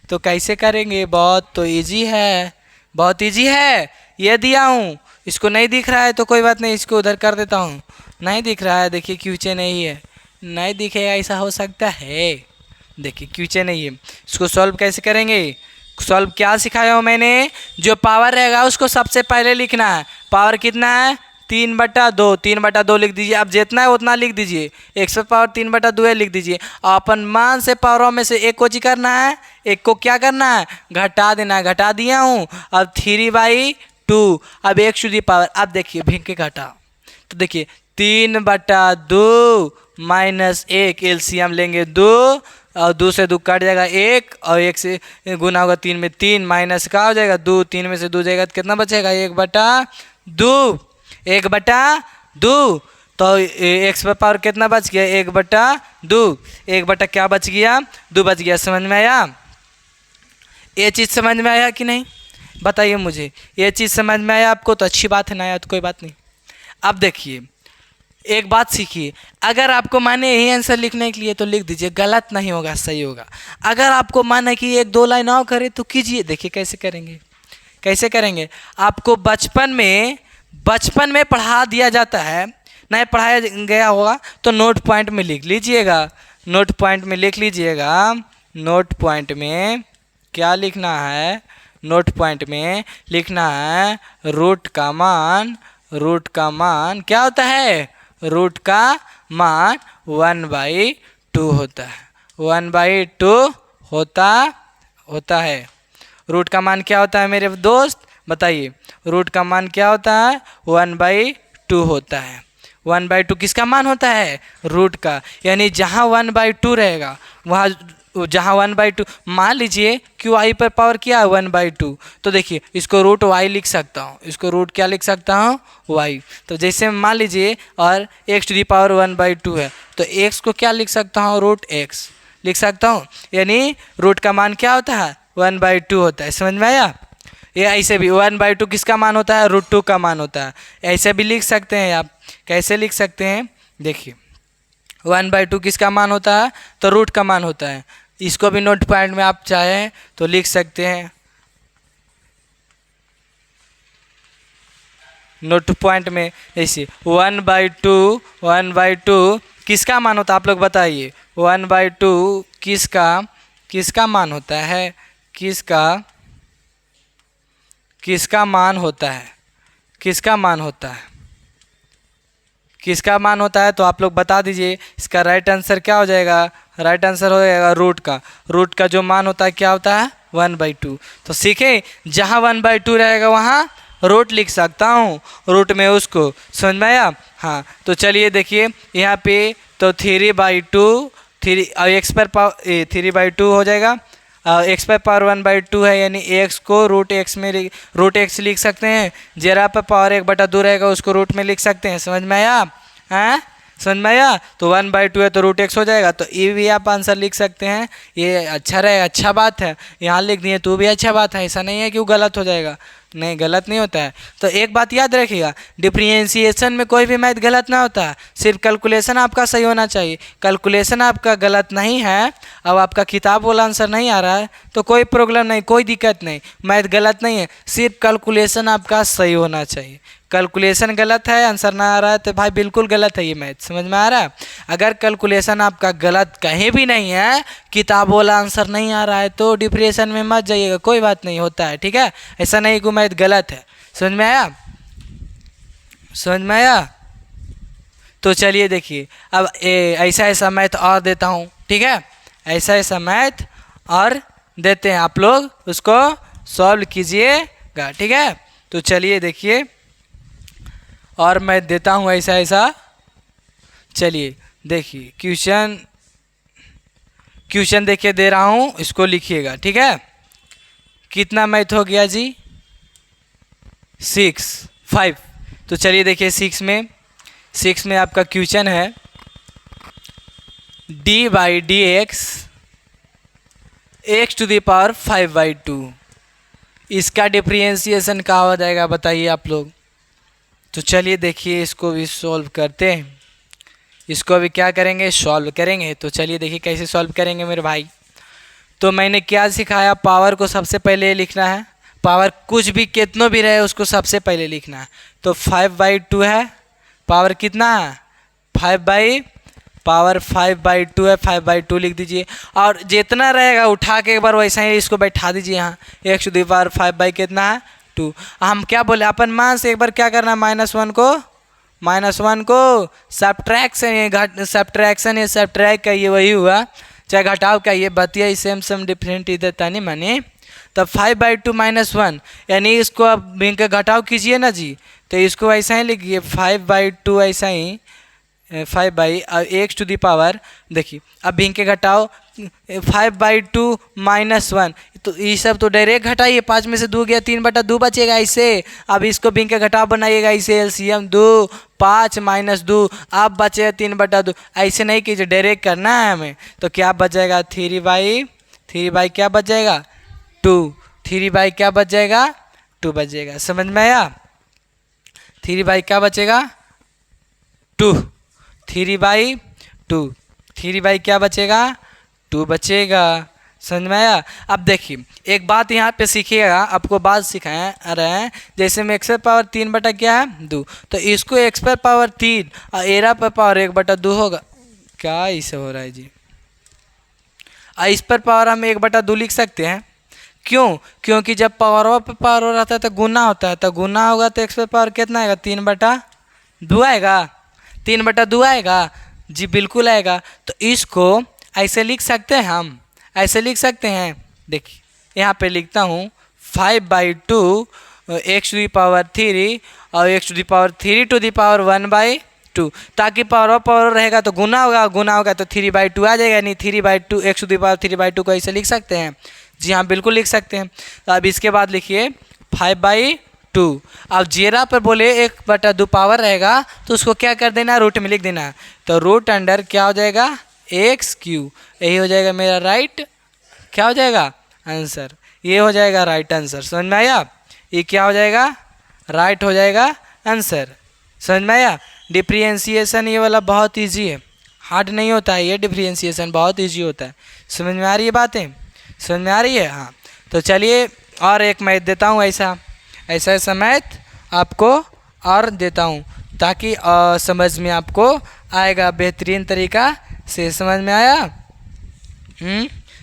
तो कैसे करेंगे, बहुत तो इजी है, बहुत इजी है, ये दिया हूँ। इसको नहीं दिख रहा है तो कोई बात नहीं, इसको उधर कर देता हूँ। नहीं दिख रहा है, देखिए क्यूचे नहीं है, नहीं दिखेगा, ऐसा हो सकता है, देखिए क्यूचे नहीं है। इसको सॉल्व कैसे करेंगे, सॉल्व क्या सिखाया हूँ मैंने, जो पावर रहेगा उसको सबसे पहले लिखना है। पावर कितना है, 3/2, 3/2 लिख दीजिए, अब जितना है उतना लिख दीजिए, x पावर 3/2 है लिख दीजिए। और अपन मान से पावरों में से एक को जी करना है, एक को क्या करना है, घटा देना है, घटा दिया हूँ। अब 3/2, अब x⁴, अब देखिए भिंग के घटा, तो देखिए 3/2 - 1, एलसीएम लेंगे 2 और 2 से 2 कट जाएगा 1 और 1 से गुना होगा 3 में, 3 माइनस का हो जाएगा 2, 3 में से 2 जाएगा तो कितना बचेगा, 1/2, 1/2। तो x पावर कितना बच गया, 1/2, 1 क्या बच गया, 2 बच गया। समझ में आया, ये चीज़ समझ में आया कि नहीं, बताइए मुझे, ये चीज़ समझ में आया आपको तो अच्छी बात है, ना आया तो कोई बात नहीं। अब देखिए एक बात सीखिए, अगर आपको माने यही आंसर लिखने के लिए तो लिख दीजिए, गलत नहीं होगा, सही होगा। अगर आपको माने कि 1-2 लाइन और करे तो कीजिए, देखिए कैसे करेंगे, कैसे करेंगे। आपको बचपन में पढ़ा दिया जाता है, नहीं पढ़ाया गया होगा तो नोट पॉइंट में लिख लीजिएगा, नोट पॉइंट में लिख लीजिएगा। नोट पॉइंट में क्या लिखना है, नोट पॉइंट में लिखना है रूट का मान, रूट का मान क्या होता है, रूट का मान 1/2 होता है, 1/2 होता है। रूट का मान क्या होता है मेरे दोस्त, बताइए, रूट का मान क्या होता है, 1/2 होता है। 1/2 किसका मान होता है, रूट का, यानी जहाँ 1/2 रहेगा वहाँ, जहाँ 1/2 मान लीजिए कि y पर पावर क्या है 1/2, तो देखिए इसको रूट y लिख सकता हूँ, इसको रूट क्या लिख सकता हूँ, y। तो जैसे मान लीजिए और x⁴ 1/2 है तो x को क्या लिख सकता हूँ, रूट x लिख सकता हूँ, यानी रूट का मान क्या होता है, 1/2 होता है। समझ में आया। ये ऐसे भी 1/2 किसका मान होता है, √2 का मान होता है, ऐसे भी लिख सकते हैं आप। कैसे लिख सकते हैं, देखिए 1/2 किसका मान होता है, तो रूट का मान होता है। इसको भी नोट पॉइंट में आप चाहें तो लिख सकते हैं, नोट पॉइंट में ऐसे 1/2 किसका मान होता है, आप लोग बताइए, 1/2 किसका मान होता है, किसका मान होता है, किसका मान होता है, किसका मान होता है, तो आप लोग बता दीजिए। इसका राइट आंसर क्या हो जाएगा, राइट आंसर हो जाएगा रूट का जो मान होता है क्या होता है 1/2। तो सीखे जहाँ 1/2 रहेगा वहाँ रूट लिख सकता हूँ, रूट में उसको, समझ में आया। हाँ तो चलिए देखिए यहाँ पे तो 3/2 एक्स पर पावर 3/2 हो जाएगा, एक्स पर पावर 1/2 है, यानी एक्स को रूट एक्स लिख सकते हैं। जेरा पर पावर 1/2 रहेगा उसको रूट में लिख सकते हैं, समझ में आया। हैं समझ में आया। तो 1/2 है तो रूट एक्स हो जाएगा, तो ये भी आप आंसर लिख सकते हैं। ये अच्छा रहेगा, अच्छा बात है, यहाँ लिख दिए तो भी अच्छा बात है, ऐसा नहीं है कि वो गलत हो जाएगा, नहीं गलत नहीं होता है। तो एक बात याद रखिएगा, डिफरेंशिएशन में कोई भी मैथ गलत ना होता है, सिर्फ कैलकुलेशन आपका सही होना चाहिए। कैलकुलेशन आपका गलत नहीं है, अब आपका किताब वाला आंसर नहीं आ रहा है तो कोई प्रॉब्लम नहीं, कोई दिक्कत नहीं, मैथ गलत नहीं है, सिर्फ कैलकुलेशन आपका सही होना चाहिए। कैलकुलेशन गलत है, आंसर ना आ रहा है तो भाई बिल्कुल गलत है ये मैथ, समझ में आ रहा है। अगर कैलकुलेशन आपका गलत कहीं भी नहीं है, किताब वाला आंसर नहीं आ रहा है तो डिप्रेशन में मत जाइएगा, कोई बात नहीं होता है, ठीक है। ऐसा नहीं कि मैथ गलत है, समझ में आया, समझ में आया। तो चलिए देखिए अब ऐसा ऐसा मैथ और देता हूँ, ठीक है, ऐसा ऐसा मैथ और देते हैं, आप लोग उसको सॉल्व कीजिएगा, ठीक है। तो चलिए देखिए और मैं देता हूँ ऐसा ऐसा, चलिए देखिए क्वेश्चन देखिए दे रहा हूँ, इसको लिखिएगा, ठीक है। कितना मैथ हो गया जी 5। तो चलिए देखिए 6 में आपका क्वेश्चन है d/dx x⁵ 5/2, इसका डिफरेंशिएशन क्या हो जाएगा बताइए आप लोग। तो चलिए देखिए इसको भी सॉल्व करते हैं, इसको भी क्या करेंगे सॉल्व करेंगे। तो चलिए देखिए कैसे सॉल्व करेंगे मेरे भाई। तो मैंने क्या सिखाया, पावर को सबसे पहले लिखना है, पावर कुछ भी कितना भी रहे उसको सबसे पहले लिखना है। तो 5/2 है, पावर कितना है 5/2 है, 5/2 लिख दीजिए। और जितना रहेगा उठा के एक बार वैसा ही इसको बैठा दीजिए यहाँ, x⁵ 5 कितना है 2। हम क्या बोले अपन मान से एक बार क्या करना, -1 को सब्ट्रैक्शन या सब्ट्रैक्ट का ये वही हुआ, चाहे घटाव का ये बतिया सेम डिफरेंट इधर तानी माने। तब 5/2 -1 यानी इसको अब भिंग के घटाव कीजिए ना जी, तो इसको ऐसा ही लिखिए 5/2 ऐसा ही 5/x⁵ देखिए अब भिंग के घटाओ 5/2 -1, तो ये सब तो डायरेक्ट घटाइए, 5 में से 2 गया 3/2 बचेगा ऐसे। अब इसको भिंग के घटाव बनाइएगा ऐसे, एलसीएम 2 5 -2 अब बचेगा 3/2, ऐसे नहीं कीजिए, डायरेक्ट करना है हमें। तो क्या बच जाएगा 3/3 क्या बच जाएगा 2, 3 क्या बच जाएगा 2 बच जाएगा, समझ में आया। 3 क्या बचेगा 2, 3/2 क्या बचेगा 2 बचेगा, समझ में आया। अब देखिए एक बात यहाँ पे सीखिएगा, आपको बात सिखाए आ रहे हैं, जैसे में x⁵ 3 क्या है 2, तो इसको x⁵ 3 और एरा पर पावर 1/2 होगा। क्या इसे हो रहा है जी, इस पर पावर हम 1/2 लिख सकते हैं, क्यों, क्योंकि जब पावर पर पावर रहता है तो गुना होता है, तो गुना होगा तो x⁵ कितना आएगा 3/2 आएगा, 3/2 आएगा जी, बिल्कुल आएगा। तो इसको ऐसे लिख सकते हैं, हम ऐसे लिख सकते हैं, देखिए यहाँ पे लिखता हूँ 5/2 x⁵ और x⁵ 1/2, ताकि पावर रहेगा तो गुना होगा तो 3/2 आ जाएगा, नहीं 3/2 x⁵ को ऐसे लिख सकते हैं जी हाँ, बिल्कुल लिख सकते हैं। तो अब इसके बाद लिखिए 5/2, अब जेरा पर बोले 1/2 पावर रहेगा तो उसको क्या कर देना, रूट में लिख देना, तो रूट अंडर क्या हो जाएगा x⁵, यही हो जाएगा मेरा राइट क्या हो जाएगा आंसर, ये हो जाएगा राइट आंसर, समझ में आया। ये क्या हो जाएगा राइट हो जाएगा आंसर, समझ में आया। डिफरेंशिएशन ये वाला बहुत ईजी है, हार्ड नहीं होता है, ये डिफरेंशिएशन बहुत ईजी होता है, समझ में आ रही है बातें, समझ में आ रही है। हाँ तो चलिए और एक मैथ देता हूँ, ऐसा मैथ आपको और देता हूँ ताकि समझ में आपको आएगा बेहतरीन तरीका से, समझ में आया।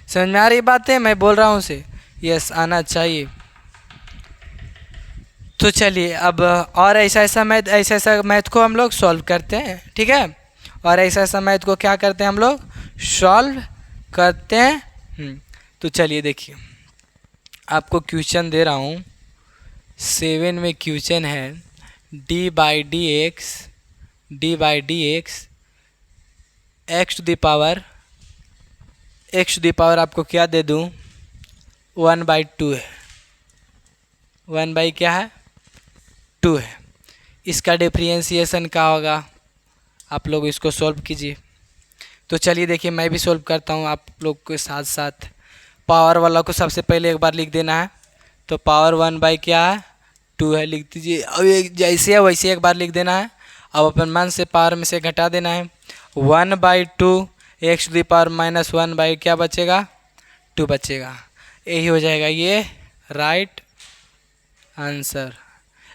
समझ में आ रही बातें मैं बोल रहा हूँ से, यस आना चाहिए। तो चलिए अब और ऐसा मैथ को हम लोग सॉल्व करते हैं, ठीक है। और ऐसा मैथ को क्या करते हैं हम लोग, सॉल्व करते हैं। तो चलिए देखिए, आपको क्वेश्चन दे रहा हूँ 7 में क्वेश्चन है d by d x x to the power आपको क्या दे दूँ, 1/2 है। 1 क्या है, 2 है। इसका डिफरेंशिएशन क्या होगा, आप लोग इसको सॉल्व कीजिए। तो चलिए देखिए, मैं भी सॉल्व करता हूँ आप लोग के साथ साथ। पावर वाला को सबसे पहले एक बार लिख देना है, तो पावर 1 क्या है, 2 है, लिख दीजिए। अब एक जैसे है वैसे एक बार लिख देना है। अब अपन मन से पावर में से घटा देना है। 1/2 एक्स टू द पावर -1 क्या बचेगा, 2 बचेगा। यही हो जाएगा ये राइट आंसर,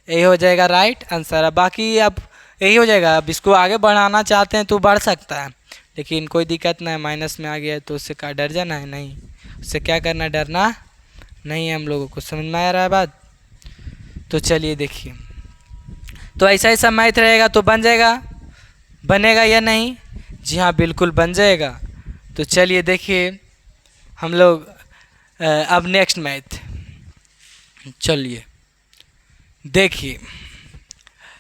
यही हो जाएगा राइट आंसर। अब बाकी अब यही हो जाएगा। अब इसको आगे बढ़ाना चाहते हैं तो बढ़ सकता है, लेकिन कोई दिक्कत नहीं, माइनस में आ गया है तो उससे क्या डर जाना है, नहीं, उससे क्या करना, डरना नहीं है। हम लोगों को समझ में आ रहा है बात। तो चलिए देखिए, तो ऐसा मैथ रहेगा तो बन जाएगा, बनेगा या नहीं, जी हाँ बिल्कुल बन जाएगा। तो चलिए देखिए हम लोग अब नेक्स्ट मैथ, चलिए देखिए,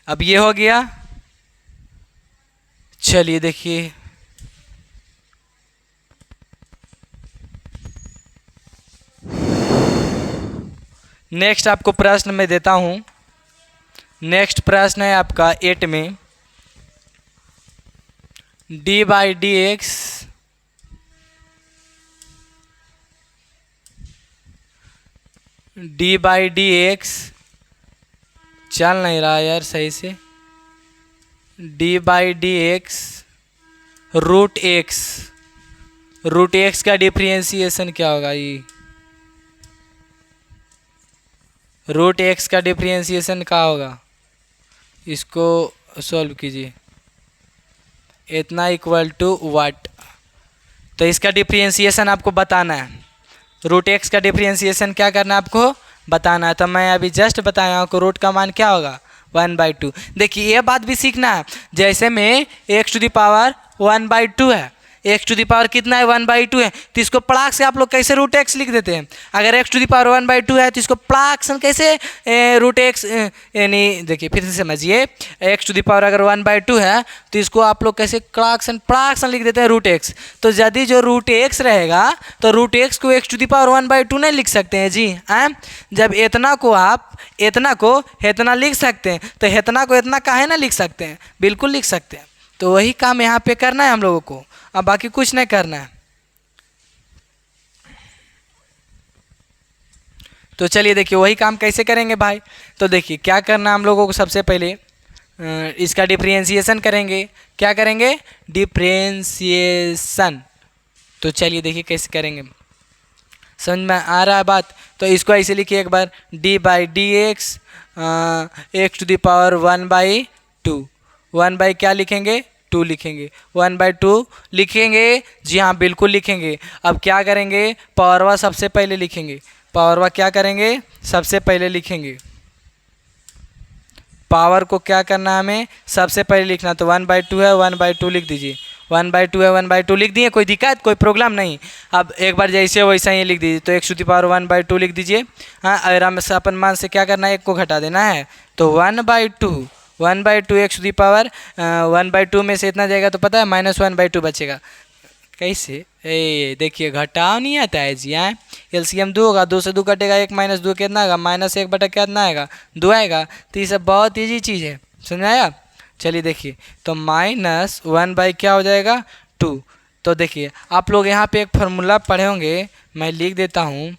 अब ये हो गया। चलिए देखिए, नेक्स्ट आपको प्रश्न मैं देता हूँ। नेक्स्ट प्रश्न है आपका 8 में डी बाई डी एक्स चल नहीं रहा यार सही से, d by d x root x का डिफरेंशिएशन क्या होगा, ये रूट एक्स का डिफरेंशिएशन क्या होगा, इसको सॉल्व कीजिए। इतना इक्वल टू व्हाट, तो इसका डिफरेंशिएशन आपको बताना है। रूट एक्स का डिफरेंशिएशन क्या करना है आपको बताना है। तो मैं अभी जस्ट बताया आपको रूट का मान क्या होगा, 1/2। देखिए ये बात भी सीखना है, जैसे में एक्स टू द पावर 1/2 है, एक्स टू दी पावर कितना है, 1/2 है, तो इसको प्लाक से आप लोग कैसे रूट एक्स लिख देते हैं। अगर एक्स टू दी पावर 1/2 है तो इसको प्लाक से कैसे रूट एक्स, यानी देखिए फिर से समझिए, एक्स टू दी पावर अगर 1/2 है तो इसको आप लोग कैसे प्लाक्सन लिख देते हैं रूट एक्स। तो यदि जो रूट एक्स रहेगा तो रूट एक्स को एक्स टू दी पावर 1/2 नहीं लिख सकते हैं जी, जब इतना को आप इतना को इतना लिख सकते हैं तो इतना को इतना काहे ना लिख सकते हैं, बिल्कुल लिख सकते हैं। तो वही काम यहाँ पे करना है हम लोगों को, अब बाकी कुछ नहीं करना है। तो चलिए देखिए वही काम कैसे करेंगे भाई। तो देखिए क्या करना है हम लोगों को, सबसे पहले इसका डिफरेंशिएशन करेंगे। क्या करेंगे, डिफरेंशिएशन। तो चलिए देखिए कैसे करेंगे, समझ में आ रहा है बात। तो इसको ऐसे लिखिए एक बार, d by d x x to the power 1/2, 1 क्या लिखेंगे, 2 लिखेंगे, 1/2 लिखेंगे, जी हाँ बिल्कुल लिखेंगे। अब क्या करेंगे, पावरवा सबसे पहले लिखेंगे, पावरवा क्या करेंगे, सबसे पहले लिखेंगे। पावर को क्या करना है हमें, सबसे पहले लिखना। तो 1/2 है, 1/2 लिख दीजिए, 1/2 है, 1/2 लिख दिए, कोई दिक्कत कोई प्रॉब्लम नहीं। अब एक बार जैसे वैसा ही लिख दीजिए, तो एक्स टू दी पावर 1/2 लिख दीजिए। हाँ आराम से अपन मान से क्या करना है, एक को घटा देना है, तो 1/2 एक्स टू दी पावर 1/2 में से इतना जाएगा तो पता है -1/2 बचेगा। कैसे, ए देखिए घटाव नहीं आता है जी, यहाँ एलसीएम 2 होगा, 2 से 2 कटेगा, 1 - 2 कितना आएगा, -1/2 कितना आएगा, 2 आएगा। तो ये सब बहुत ईजी चीज़ है, समझ आया। चलिए देखिए, तो -1 क्या हो जाएगा, 2। तो देखिए आप लोग यहाँ पे एक फार्मूला पढ़े होंगे, मैं लिख देता हूँ।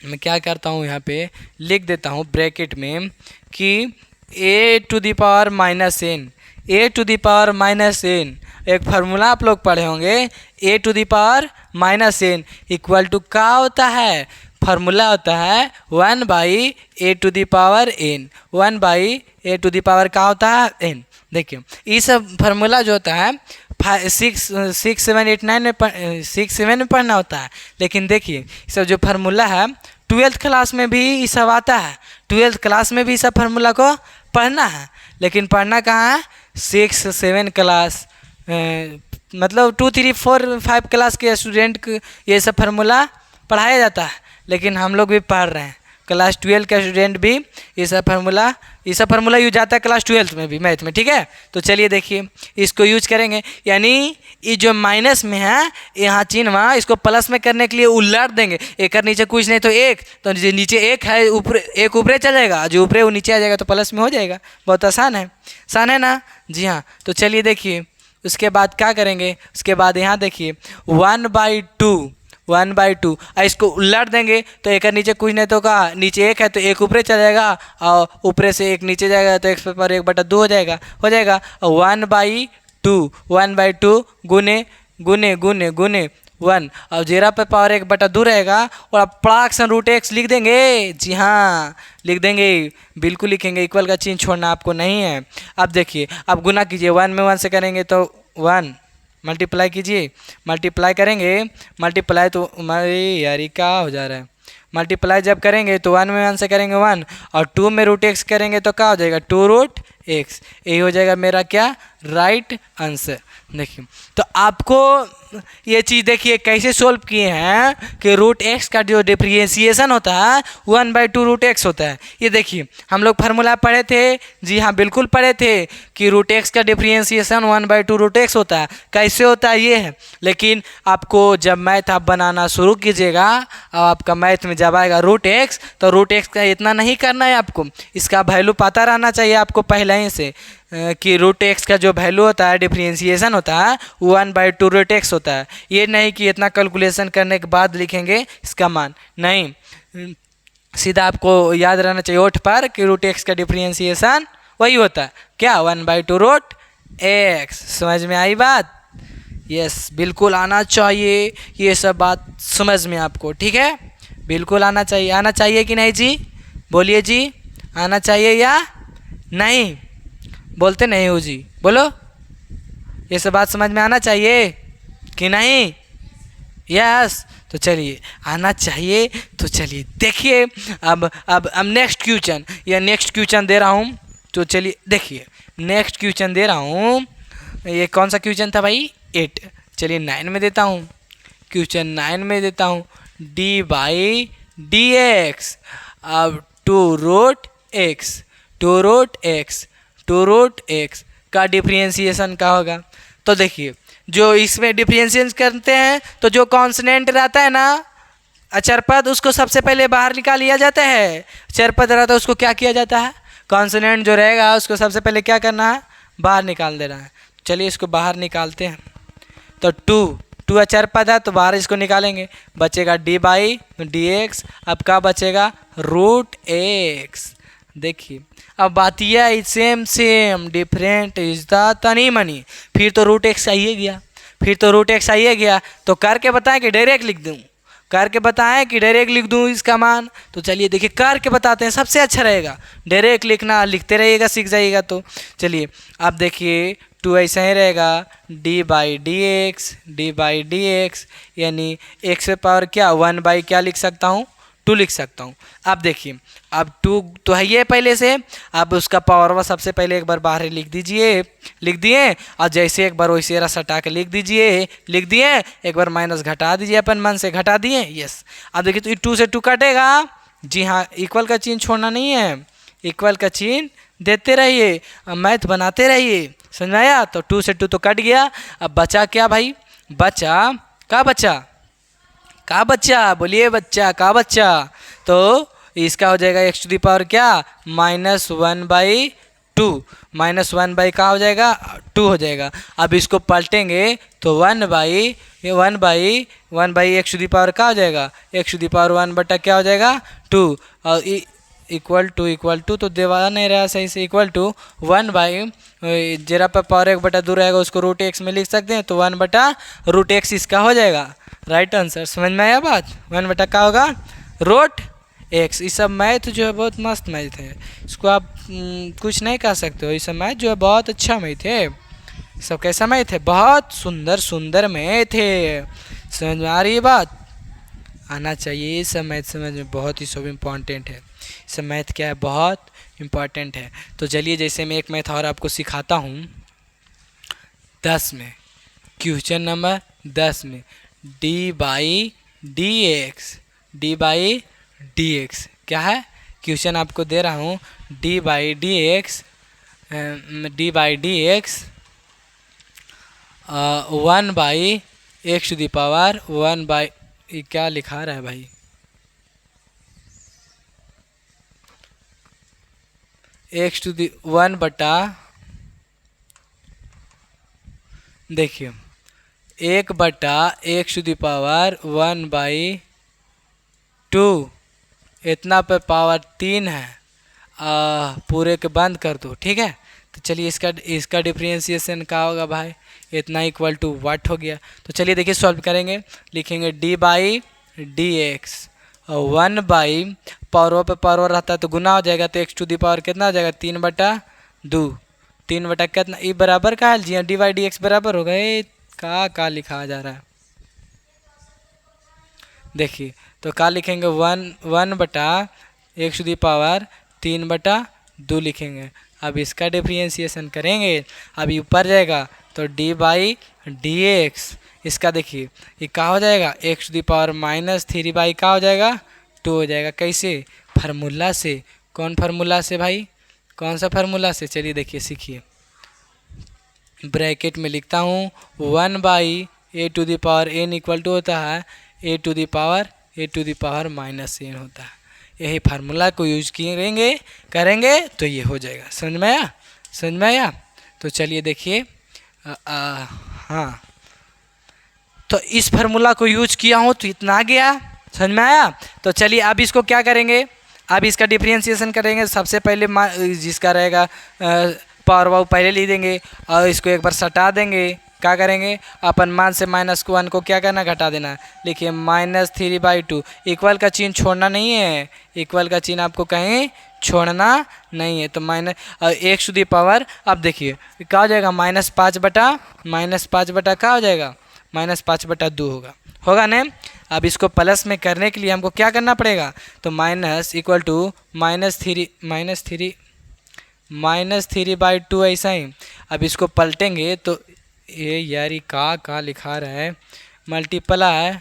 मैं क्या करता हूँ, यहाँ पे लिख देता हूँ ब्रैकेट में कि a to the power -n, a to the power -n, एक फार्मूला आप लोग पढ़े होंगे, a to the power -n equal to क्या होता है, फार्मूला होता है 1/a to the power n, 1/a to the power क्या होता है, n। देखिए ये सब फार्मूला जो होता है 6, 7, 8, 9 में 6, 7 में पढ़ना होता है, लेकिन देखिए सब जो फार्मूला है ट्वेल्थ क्लास में भी ये सब आता है, ट्वेल्थ क्लास में भी सब फार्मूला को पढ़ना है, लेकिन पढ़ना कहाँ है, 6, 7 क्लास मतलब 2, 3, 4, 5 क्लास के स्टूडेंट को ये सब फार्मूला पढ़ाया जाता है, लेकिन हम लोग भी पढ़ रहे हैं, क्लास 12 का स्टूडेंट भी ये सब फार्मूला यूज आता है क्लास 12 में भी मैथ में, ठीक है। तो चलिए देखिए इसको यूज करेंगे, यानी ये जो माइनस में है यहाँ चिन्ह इसको प्लस में करने के लिए उलट देंगे, एक नीचे कुछ नहीं तो एक, तो जो नीचे एक है ऊपर एक ऊपरे चलेगा, जो ऊपरे वो नीचे आ जाएगा तो प्लस में हो जाएगा। बहुत आसान है ना, जी हाँ। तो चलिए देखिए उसके बाद क्या करेंगे, उसके बाद यहाँ देखिए 1/2 इसको उलट देंगे तो एक नीचे कुछ नहीं तो का, नीचे एक है तो एक ऊपरे चल जाएगा और ऊपरे से एक नीचे जाएगा तो x पर 1/2 हो जाएगा। और 1/2 गुने 1 और 0 पे पावर 1/2 रहेगा और आप पड़ाक से √x लिख देंगे, जी हाँ लिख देंगे, बिल्कुल लिखेंगे, इक्वल का चिन्ह छोड़ना आपको नहीं है। अब देखिए अब गुना कीजिए, 1 में 1 से करेंगे तो 1, मल्टीप्लाई कीजिए, मल्टीप्लाई करेंगे, मल्टीप्लाई तो हमारे यार ये क्या हो जा रहा है, मल्टीप्लाई जब करेंगे तो 1 में 1 से करेंगे 1 और 2 में √x करेंगे तो क्या हो जाएगा 2√x, यही हो जाएगा मेरा क्या राइट आंसर। देखिए तो आपको ये चीज़ देखिए कैसे सोल्व किए हैं कि √x का जो डिफरेंशिएशन होता है 1/2 √x होता है। ये देखिए हम लोग फार्मूला पढ़े थे, जी हाँ बिल्कुल पढ़े थे कि √x का डिफरेंशिएशन 1/2 √x होता है। कैसे होता है ये है, लेकिन आपको जब मैथ आप बनाना शुरू कीजिएगा और आपका मैथ में जब आएगा √x तो √x का इतना नहीं करना है, आपको इसका वैल्यू पता रहना चाहिए आपको पहले ही से कि √x का जो वैल्यू होता है डिफरेंशिएशन होता है 1/2 √x होता है। ये नहीं कि इतना कैलकुलेशन करने के बाद लिखेंगे इसका मान, नहीं, सीधा आपको याद रहना चाहिए ओठ पर कि √x का डिफरेंशिएशन वही होता है क्या 1/2 √x। समझ में आई बात? यस बिल्कुल आना चाहिए, ये सब बात समझ में आपको, ठीक है, बिल्कुल आना चाहिए कि नहीं जी, बोलिए जी, आना चाहिए या नहीं, बोलते नहीं हो जी, बोलो, ये सब बात समझ में आना चाहिए कि नहीं? यस तो चलिए आना चाहिए। तो चलिए देखिए अब नेक्स्ट क्वेश्चन, या नेक्स्ट क्वेश्चन दे रहा हूँ, तो चलिए देखिए नेक्स्ट क्वेश्चन दे रहा हूँ। ये कौन सा क्वेश्चन था भाई? 8। चलिए 9 में देता हूँ, क्वेश्चन 9 में देता हूँ, d/dx अब 2√x का डिफरेंशिएशन का होगा। तो देखिए जो इसमें डिफरेंशिएशन करते हैं तो जो कॉन्सोनेंट रहता है ना अचरपद, उसको सबसे पहले बाहर निकाल लिया जाता है। अचरपद रहता है उसको क्या किया जाता है, कॉन्सोनेंट जो रहेगा उसको सबसे पहले क्या करना है, बाहर निकाल देना है। चलिए इसको बाहर निकालते हैं। तो 2 अचरपद है तो बाहर इसको निकालेंगे, बचेगा d/dx। अब क्या बचेगा √x। देखिए अब बात यह है सेम डिफरेंट इज द तनी मनी, फिर तो √x आइए गया, तो करके बताएं कि डायरेक्ट लिख दूं, करके बताएं कि डायरेक्ट लिख दूं इसका मान। तो चलिए देखिए करके बताते हैं, सबसे अच्छा रहेगा डायरेक्ट लिखना, लिखते रहिएगा सीख जाइएगा। तो चलिए अब देखिए 2 ऐसा ही रहेगा, d/dx यानी x पे पावर क्या 1/ क्या लिख सकता हूँ 2 लिख सकता हूँ। अब देखिए अब 2 तो है ये पहले से, अब उसका पावर सबसे पहले एक बार बाहर लिख दिए और जैसे एक बार वैसे रस हटा के लिख दिए, एक बार माइनस घटा दीजिए, अपन मन से घटा दिए, यस। अब देखिए तो 2 से 2 कटेगा, जी हाँ, इक्वल का चिन्ह छोड़ना नहीं है, इक्वल का चिन्ह देते रहिए, मैथ बनाते रहिए, समझ में आया? तो 2 से 2 तो कट गया। अब बचा क्या भाई, का बच्चा बोलिए, बच्चा का बच्चा, तो इसका हो जाएगा x टू दी पावर क्या -1/2, -1/ का हो जाएगा 2 हो जाएगा। अब इसको पलटेंगे तो 1/1 x टू दी पावर का हो जाएगा x टू दी पावर 1 बटा क्या हो जाएगा 2, और इक्वल टू तो देवा नहीं रहा सही से, इक्वल टू 1/, जरा पर पावर 1/2 रहेगा उसको √x में लिख सकते हैं, तो 1/√x इसका हो जाएगा राइट आंसर। समझ में आया बात? 1 का होगा √x। ये सब मैथ जो है बहुत मस्त मैथ है, इसको आप कुछ नहीं कह सकते हो, ये सब मैथ जो है बहुत अच्छा मैथ है। सब कैसा मैथ है? बहुत सुंदर मैथ है। समझ में आ रही है बात? आना चाहिए। ये सब मैथ समझ में बहुत ही सब इम्पॉर्टेंट है। सब मैथ क्या है, बहुत इम्पॉर्टेंट है। तो चलिए जैसे मैं एक मैथ और आपको सिखाता हूँ 10 में, क्वेश्चन नंबर 10 में डी बाई डी एक्स क्या है, क्वेश्चन आपको दे रहा हूँ D by d x 1 by क्या लिखा रहा है भाई, वन बटा, देखिए 1/(x⁻1/2) इतना पे पावर 3 है। पूरे के बंद कर दो, ठीक है। तो चलिए इसका डिफरेंशिएशन क्या होगा भाई, इतना इक्वल टू व्हाट हो गया। तो चलिए देखिए सॉल्व करेंगे, लिखेंगे डी बाई डी एक्स और 1 पावर पे पावर रहता है तो गुना हो जाएगा, तो x⁻, कितना हो जाएगा 3/2, 3 कितना, ये बराबर का है जी, डी बाई डी एक्स बराबर हो गए का लिखा जा रहा है, देखिए। तो क्या लिखेंगे 1/(x⁻3/2) लिखेंगे। अब इसका डिफरेंशिएशन करेंगे, अब ऊपर जाएगा तो डी बाई डी एक्स, इसका देखिए ये क्या हो जाएगा, x⁻−3 क्या हो जाएगा 2 हो जाएगा। कैसे, फार्मूला से। कौन फार्मूला से भाई, कौन सा फार्मूला से, चलिए देखिए सीखिए। ब्रैकेट में लिखता हूँ 1/(a⁴n) इक्वल टू होता है a⁻n होता है। यही फार्मूला को यूज करेंगे तो ये हो जाएगा। समझ में आया। तो चलिए देखिए, हाँ तो इस फार्मूला को यूज किया हूँ तो इतना आ गया, समझ में आया। तो चलिए अब इसको क्या करेंगे, अब इसका डिफरेंशिएशन करेंगे। सबसे पहले जिसका रहेगा पावर वाव पहले लिख देंगे और इसको एक बार सटा देंगे। क्या करेंगे, अपन मान से -1 को क्या करना, घटा देना। लिखिए -3/2, इक्वल का चिन्ह छोड़ना नहीं है, इक्वल का चिन्ह आपको कहीं छोड़ना नहीं है। तो x⁻, अब देखिए क्या हो जाएगा, -5 बटा क्या हो जाएगा, -5/2 होगा ना। अब इसको प्लस में करने के लिए हमको क्या करना पड़ेगा, तो -3/2 ऐसा ही। अब इसको पलटेंगे तो ये यारी का लिखा रहा है, मल्टीप्लाई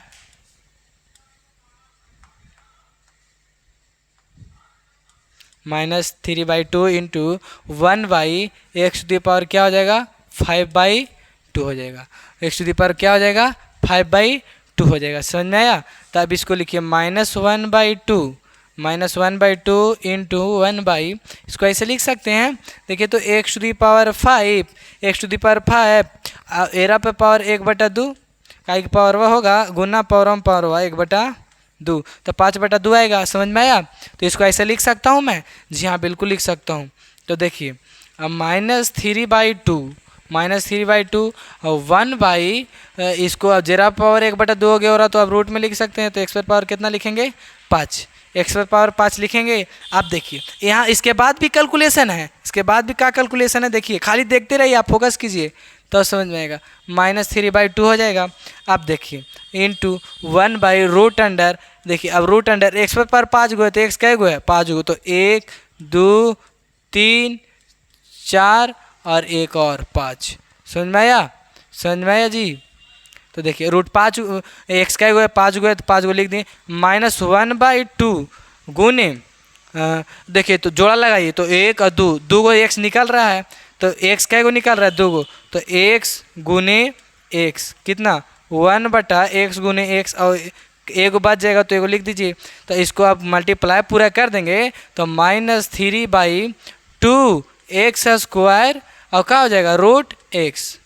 -3/2 इंटू 1/(x⁻) क्या हो जाएगा 5/2 हो जाएगा, x⁻ क्या हो जाएगा 5/2 हो जाएगा। समझ में आया। तो अब इसको लिखिए -1/2 इंटू 1/, इसको ऐसे लिख सकते हैं। देखिए तो x⁵, एरा पे पावर 1/2 का एक पावर वह होगा, गुना पावर 1/2, तो 5/2 आएगा। समझ में आया। तो इसको ऐसे लिख सकता हूँ मैं, जी हाँ बिल्कुल लिख सकता हूँ। तो देखिए अब -3/2 और 1/, इसको अब जेरा पावर 1/2 हो गया हो रहा, तो अब रूट में लिख सकते हैं। तो x पर पावर कितना लिखेंगे 5, x पर पावर 5 लिखेंगे। अब देखिए यहाँ इसके बाद भी कैलकुलेशन है, इसके बाद भी क्या कैलकुलेशन है, देखिए खाली देखते रहिए, आप फोकस कीजिए तो समझ में आएगा। -3/2 हो जाएगा। अब देखिए इंटू 1/√अंडर, देखिए अब रूट अंडर x पर पावर 5 गो है तो x कै गो है 5 गो, तो 1 2 3 4 और एक और 5। समझ में आया जी। तो देखिए √5 x कै गो है 5 गो है तो 5 गो लिख दिए, -1/2 गुने, देखिए तो जोड़ा लगाइए तो 1 और 2 गो x निकल रहा है, तो x कै गो निकल रहा है 2 गो, तो x गुने x कितना 1/x गुने x, और एक बच जाएगा तो एगो लिख दीजिए। तो इसको आप मल्टीप्लाई पूरा कर देंगे तो -3/2 x² और क्या हो जाएगा √x,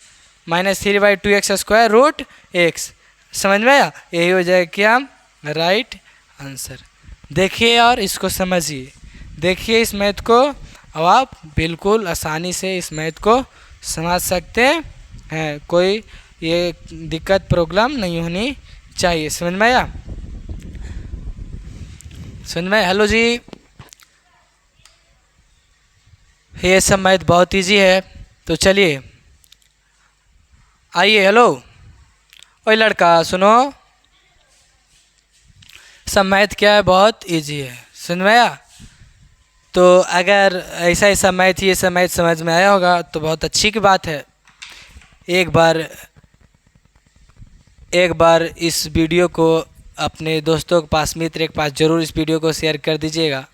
-3/2 x² √x। समझ में आया। यही हो जाएगा क्या राइट आंसर। देखिए और इसको समझिए, देखिए इस मैथ को, अब आप बिल्कुल आसानी से इस मैथ को समझ सकते हैं, कोई ये दिक्कत प्रॉब्लम नहीं होनी चाहिए। समझ में आया, समझ में। हेलो जी, ये सब मैथ बहुत इजी है। तो चलिए आइए, हेलो ओए लड़का सुनो, सब मैथ क्या है, बहुत इजी है। समझ में आया? तो अगर ऐसा ऐसा मैथ ये सब मैथ समझ में आया होगा तो बहुत अच्छी की बात है। एक बार इस वीडियो को अपने दोस्तों के पास, मित्र के पास ज़रूर इस वीडियो को शेयर कर दीजिएगा।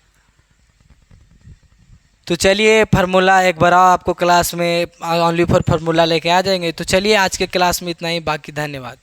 तो चलिए फार्मूला एक बार आपको क्लास में ओनली फॉर फार्मूला लेके आ जाएंगे। तो चलिए आज के क्लास में इतना ही, बाकी धन्यवाद।